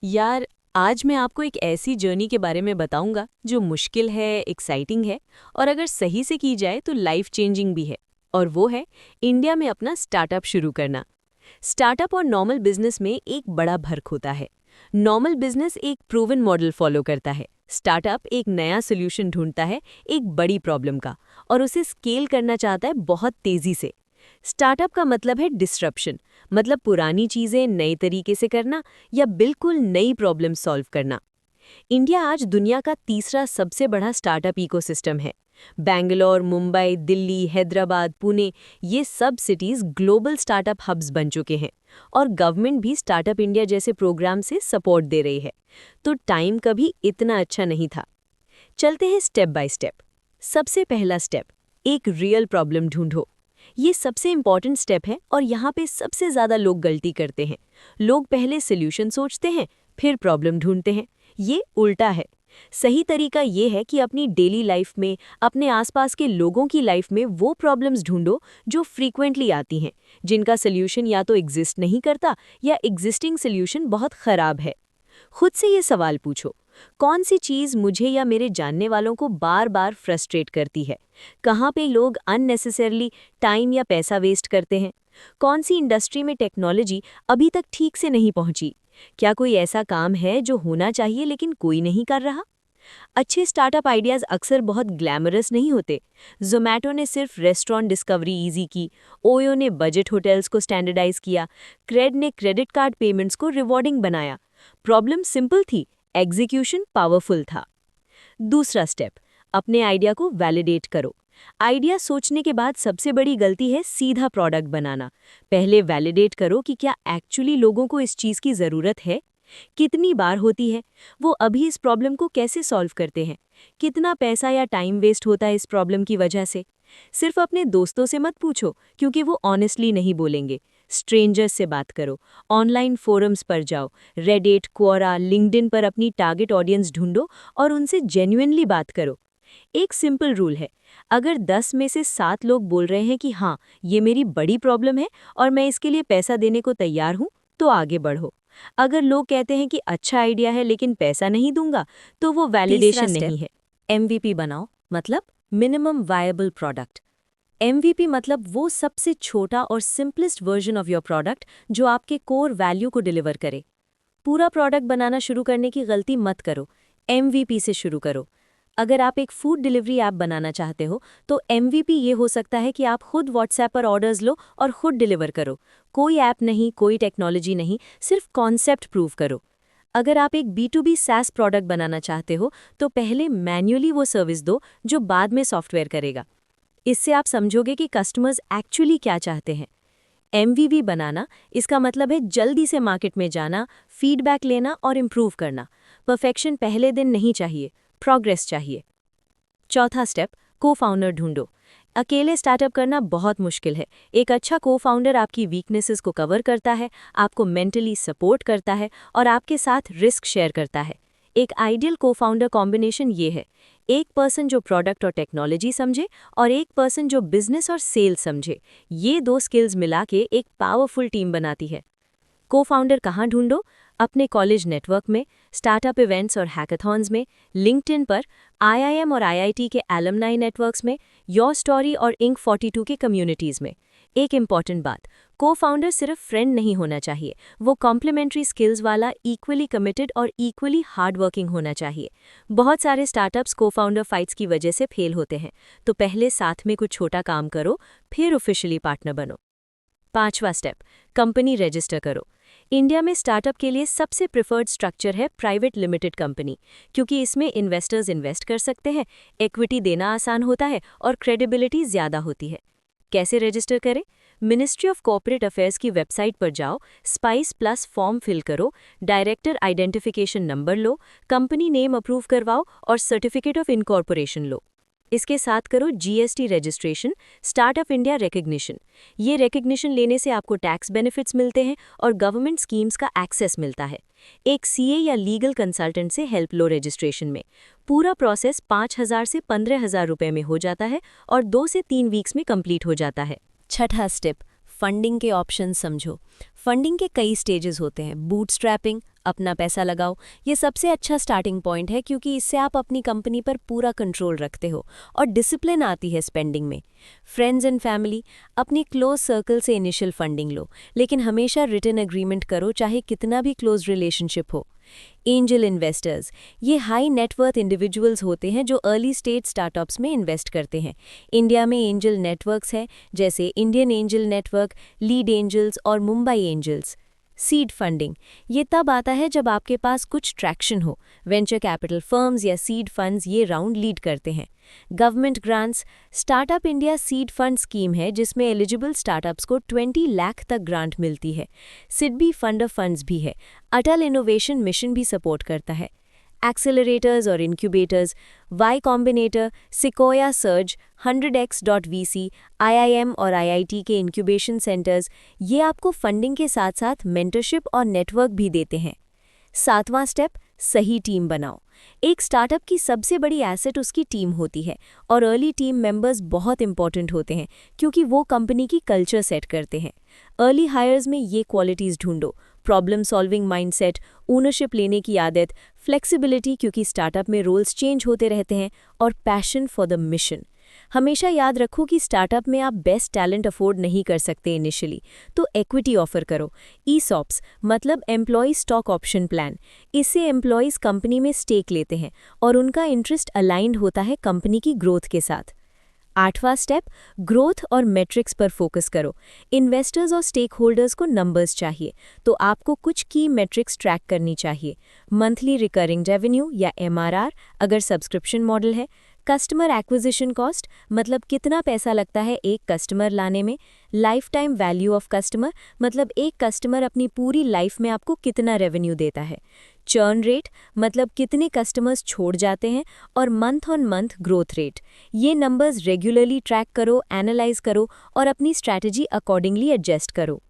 यार, आज मैं आपको एक ऐसी जर्नी के बारे में बताऊंगा जो मुश्किल है, एक्साइटिंग है और अगर सही से की जाए तो लाइफ चेंजिंग भी है। और वो है इंडिया में अपना स्टार्टअप शुरू करना। स्टार्टअप और नॉर्मल बिजनेस में एक बड़ा फर्क होता है। नॉर्मल बिजनेस एक प्रूवन मॉडल फॉलो करता है। स्टार्टअप एक नया सोल्यूशन ढूंढता है एक बड़ी प्रॉब्लम का और उसे स्केल करना चाहता है बहुत तेजी से। स्टार्टअप का मतलब है डिस्रप्शन, मतलब पुरानी चीजें नए तरीके से करना या बिल्कुल नई प्रॉब्लम सॉल्व करना। इंडिया आज दुनिया का तीसरा सबसे बड़ा स्टार्टअप इकोसिस्टम है। बेंगलोर, मुंबई, दिल्ली, हैदराबाद, पुणे, ये सब सिटीज ग्लोबल स्टार्टअप हब्स बन चुके हैं और गवर्नमेंट भी स्टार्टअप इंडिया जैसे प्रोग्राम से सपोर्ट दे रही है। तो टाइम कभी इतना अच्छा नहीं था। चलते हैं स्टेप बाय स्टेप। सबसे पहला स्टेप, एक रियल प्रॉब्लम ढूंढो। ये सबसे इंपॉर्टेंट स्टेप है और यहाँ पे सबसे ज़्यादा लोग गलती करते हैं। लोग पहले सॉल्यूशन सोचते हैं, फिर प्रॉब्लम ढूंढते हैं। ये उल्टा है। सही तरीका ये है कि अपनी डेली लाइफ में, अपने आसपास के लोगों की लाइफ में वो प्रॉब्लम्स ढूंढो जो फ्रीक्वेंटली आती हैं, जिनका सॉल्यूशन या तो एग्जिस्ट नहीं करता या एग्जिस्टिंग सॉल्यूशन बहुत ख़राब है। खुद से ये सवाल पूछो, कौन सी चीज़ मुझे या मेरे जानने वालों को बार बार फ्रस्ट्रेट करती है? कहाँ पे लोग अननेसेसरली टाइम या पैसा वेस्ट करते हैं? कौन सी इंडस्ट्री में टेक्नोलॉजी अभी तक ठीक से नहीं पहुंची? क्या कोई ऐसा काम है जो होना चाहिए लेकिन कोई नहीं कर रहा? अच्छे स्टार्टअप आइडियाज़ अक्सर बहुत ग्लैमरस नहीं होते। ज़ोमैटो ने सिर्फ रेस्टोरेंट डिस्कवरी इजी की, ओयो ने बजट होटल्स को स्टैंडर्डाइज किया, क्रेड ने क्रेडिट कार्ड पेमेंट्स को रिवॉर्डिंग बनाया। प्रॉब्लम सिंपल थी, एग्जीक्यूशन पावरफुल था। दूसरा स्टेप, अपने आइडिया को वैलिडेट करो। आइडिया सोचने के बाद सबसे बड़ी गलती है सीधा प्रोडक्ट बनाना। पहले वैलिडेट करो कि क्या एक्चुअली लोगों को इस चीज़ की ज़रूरत है, कितनी बार होती है, वो अभी इस प्रॉब्लम को कैसे सॉल्व करते हैं, कितना पैसा या टाइम वेस्ट होता है इस प्रॉब्लम की वजह से। सिर्फ अपने दोस्तों से मत पूछो क्योंकि वो ऑनेस्टली नहीं बोलेंगे। स्ट्रेंजर्स से बात करो, ऑनलाइन फोरम्स पर जाओ, रेडिट, क्वोरा, लिंक्डइन पर अपनी टारगेट ऑडियंस ढूंढो और उनसे जेन्युइनली बात करो। एक सिंपल रूल है, अगर 10 में से 7 लोग बोल रहे हैं कि हाँ, ये मेरी बड़ी प्रॉब्लम है और मैं इसके लिए पैसा देने को तैयार हूँ, तो आगे बढ़ो। अगर लोग कहते हैं कि अच्छा आइडिया है लेकिन पैसा नहीं दूंगा, तो वो तीसरा वैलिडेशन स्टेप, नहीं है। एमवीपी बनाओ, मतलब मिनिमम वायबल प्रोडक्ट। एमवीपी मतलब वो सबसे छोटा और simplest version of your product जो आपके कोर वैल्यू को डिलीवर करे। पूरा प्रोडक्ट बनाना शुरू करने की गलती मत करो, एमवीपी से शुरू करो। अगर आप एक फूड डिलीवरी ऐप बनाना चाहते हो तो एमवीपी ये हो सकता है कि आप खुद व्हाट्सएप पर ऑर्डर्स लो और खुद डिलीवर करो। कोई ऐप नहीं, कोई टेक्नोलॉजी नहीं, सिर्फ कॉन्सेप्ट प्रूव करो। अगर आप एक B2B SaaS प्रोडक्ट बनाना चाहते हो तो पहले मैन्युअली वो सर्विस दो जो बाद में सॉफ्टवेयर करेगा। इससे आप समझोगे कि कस्टमर्स एक्चुअली क्या चाहते हैं। एमवीवी बनाना, इसका मतलब है जल्दी से मार्केट में जाना, फीडबैक लेना और इम्प्रूव करना। परफेक्शन पहले दिन नहीं चाहिए, प्रोग्रेस चाहिए। चौथा स्टेप, को फाउंडर ढूंढो। अकेले स्टार्टअप करना बहुत मुश्किल है। एक अच्छा को फाउंडर आपकी वीकनेसेस को कवर करता है, आपको मेंटली सपोर्ट करता है और आपके साथ रिस्क शेयर करता है। एक आइडियल को फाउंडर कॉम्बिनेशन ये है, एक पर्सन जो प्रोडक्ट और टेक्नोलॉजी समझे और एक पर्सन जो बिजनेस और सेल समझे। ये दो स्किल्स मिला के एक पावरफुल टीम बनाती है। को फाउंडर कहाँ ढूंढो? अपने कॉलेज नेटवर्क में, स्टार्टअप इवेंट्स और हैकाथॉन्स में, लिंक्डइन पर, आईआईएम और आईआईटी के एलुमनाई नेटवर्क्स में, योर स्टोरी और इंक 42 के कम्युनिटीज़ में। एक इम्पॉर्टेंट बात, को फाउंडर सिर्फ फ्रेंड नहीं होना चाहिए, वो कॉम्प्लीमेंट्री स्किल्स वाला, इक्वली कमिटेड और इक्वली हार्ड वर्किंग होना चाहिए। बहुत सारे स्टार्टअप्स को फाउंडर फाइट्स की वजह से फेल होते हैं, तो पहले साथ में कुछ छोटा काम करो, फिर ऑफिशियली पार्टनर बनो। पांचवा स्टेप, कंपनी रजिस्टर करो। इंडिया में स्टार्टअप के लिए सबसे प्रिफर्ड स्ट्रक्चर है प्राइवेट लिमिटेड कंपनी, क्योंकि इसमें इन्वेस्टर्स इन्वेस्ट कर सकते हैं, इक्विटी देना आसान होता है और क्रेडिबिलिटी ज़्यादा होती है। कैसे रजिस्टर करें? मिनिस्ट्री ऑफ कॉर्पोरेट अफेयर्स की वेबसाइट पर जाओ, स्पाइस प्लस फॉर्म फिल करो, डायरेक्टर आइडेंटिफिकेशन नंबर लो, कंपनी नेम अप्रूव करवाओ और सर्टिफिकेट ऑफ इनकॉर्पोरेशन लो। इसके साथ करो GST registration, startup India recognition. ये रिकग्निशन लेने से आपको टैक्स बेनिफिट्स मिलते हैं और गवर्नमेंट स्कीम्स का एक्सेस मिलता है। एक सीए या लीगल कंसल्टेंट से हेल्प लो रजिस्ट्रेशन में। पूरा प्रोसेस 5,000 से 15,000 रुपये में हो जाता है और 2 से 3 वीक्स में कंप्लीट हो जाता है। छठा स्टेप, फंडिंग के ऑप्शन समझो। फंडिंग के कई स्टेजेस होते हैं। बूटस्ट्रैपिंग, अपना पैसा लगाओ, ये सबसे अच्छा स्टार्टिंग पॉइंट है क्योंकि इससे आप अपनी कंपनी पर पूरा कंट्रोल रखते हो और डिसिप्लिन आती है स्पेंडिंग में। फ्रेंड्स एंड फैमिली, अपनी क्लोज सर्कल से इनिशियल फंडिंग लो, लेकिन हमेशा रिटन एग्रीमेंट करो, चाहे कितना भी क्लोज रिलेशनशिप हो। एंजल इन्वेस्टर्स, ये हाई नेटवर्थ इंडिविजुअल्स होते हैं जो अर्ली स्टेज स्टार्टअप्स में इन्वेस्ट करते हैं। इंडिया में एंजल नेटवर्क्स हैं जैसे Indian angel network, lead angels और मुंबई एंजल्स। सीड फंडिंग, ये तब आता है जब आपके पास कुछ ट्रैक्शन हो। वेंचर कैपिटल फर्म्स या सीड फंड्स ये राउंड लीड करते हैं। Government grants, startup India seed fund scheme है जिसमें एलिजिबल स्टार्टअप्स को 20 लाख तक ग्रांट मिलती है। सिडबी फंड ऑफ फंड्स भी है। अटल इनोवेशन मिशन भी सपोर्ट करता है। एक्सेलरेटर्स और incubators, Y combinator, Sequoia Surge, 100x.vc, IIM और IIT के इंक्यूबेशन सेंटर्स, ये आपको फंडिंग के साथ साथ मेंटरशिप और नेटवर्क भी देते हैं। 7वां स्टेप, सही टीम बनाओ। एक स्टार्टअप की सबसे बड़ी एसेट उसकी टीम होती है और अर्ली टीम मेंबर्स बहुत इंपॉर्टेंट होते हैं क्योंकि वो कंपनी की कल्चर सेट करते हैं। अर्ली हायर्स में ये क्वालिटीज़ ढूंढो। प्रॉब्लम सॉल्विंग माइंडसेट, ओनरशिप लेने की आदत, फ्लेक्सिबिलिटी क्योंकि स्टार्टअप में रोल्स चेंज होते रहते हैं, और पैशन फॉर द मिशन। हमेशा याद रखो कि स्टार्टअप में आप बेस्ट टैलेंट अफोर्ड नहीं कर सकते इनिशियली, तो इक्विटी ऑफर करो। ईसॉप्स मतलब एम्प्लॉय स्टॉक ऑप्शन प्लान, इससे एम्प्लॉयज़ कंपनी में स्टेक लेते हैं और उनका इंटरेस्ट अलाइंड होता है कंपनी की ग्रोथ के साथ। 8वां स्टेप, ग्रोथ और मेट्रिक्स पर फोकस करो। इन्वेस्टर्स और स्टेक होल्डर्स को नंबर्स चाहिए, तो आपको कुछ की मेट्रिक्स ट्रैक करनी चाहिए। मंथली रिकरिंग रेवेन्यू या MRR अगर सब्सक्रिप्शन मॉडल है, कस्टमर एक्विजिशन कॉस्ट मतलब कितना पैसा लगता है एक कस्टमर लाने में, life time value of customer मतलब एक कस्टमर अपनी पूरी लाइफ में आपको कितना रेवेन्यू देता है, चर्न रेट मतलब कितने कस्टमर्स छोड़ जाते हैं, और month on month growth rate. ये नंबर्स रेगुलरली ट्रैक करो, एनालाइज करो और अपनी स्ट्रैटेजी अकॉर्डिंगली एडजस्ट करो।